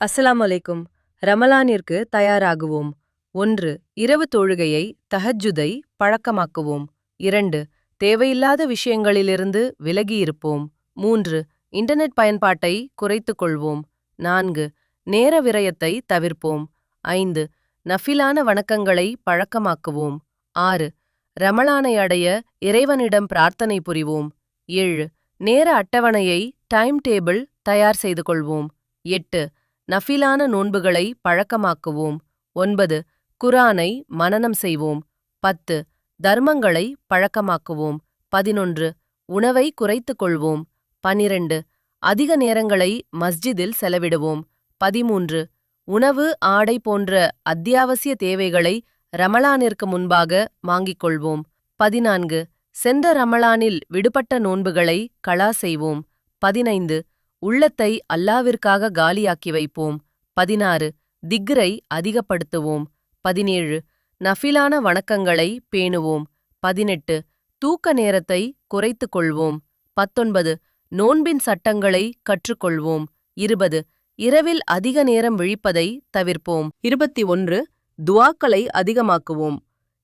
அஸ்ஸலாமு அலைக்கும். ரமலானிற்கு தயாராகுவோம். 1. இரவு தொழுகையை தஹஜ்ஜுதை பழக்கமாக்குவோம். 2. தேவையில்லாத விஷயங்களிலிருந்து விலகியிருப்போம். 3. இன்டர்நெட் பயன்பாட்டை குறைத்துக் கொள்வோம். 4. நேர விரயத்தை தவிர்ப்போம். 5. நஃபிலான வணக்கங்களை பழக்கமாக்குவோம். 6. ரமலானை அடைய இறைவனிடம் பிரார்த்தனை புரிவோம். 7. நேர அட்டவணையை டைம் டேபிள் தயார் செய்து கொள்வோம். 8. நஃபிலான நோன்புகளை பழக்கமாக்குவோம். 9. குர்ஆனை மனனம் செய்வோம். 10. தர்மங்களை பழக்கமாக்குவோம். 11. உணவை குறைத்துக் கொள்வோம். 12. அதிக நேரங்களை மஸ்ஜிதில் செலவிடுவோம். 13. உணவு, ஆடை போன்ற அத்தியாவசிய தேவைகளை ரமலானிற்கு முன்பாக வாங்கிக் கொள்வோம். 14. சென்ற ரமலானில் விடுபட்ட நோன்புகளை கலா செய்வோம். 15. உள்ளத்தை அல்லாவிற்காக காலியாக்கி வைப்போம். 16. திக்ரை அதிகப்படுத்துவோம். 17. நஃபிலான வணக்கங்களை பேணுவோம். 18. தூக்க நேரத்தை குறைத்துக் கொள்வோம். 19. நோன்பின் சட்டங்களை கற்றுக்கொள்வோம். 20. இரவில் அதிக நேரம் விழிப்பதை தவிர்ப்போம். 21. துஆக்களை அதிகமாக்குவோம்.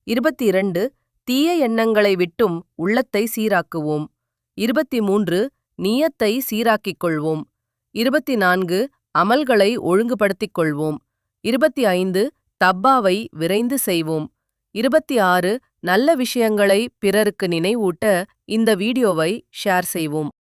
22. தீய எண்ணங்களை விட்டும் உள்ளத்தை சீராக்குவோம். 23. நியத்தை சீராக்கிக் கொள்வோம். 24. அமல்களை ஒழுங்குபடுத்திக் கொள்வோம். 25. தப்பாவை விரைந்து செய்வோம். 26. நல்ல விஷயங்களை பிறருக்கு நினைவூட்ட இந்த வீடியோவை ஷேர் செய்வோம்.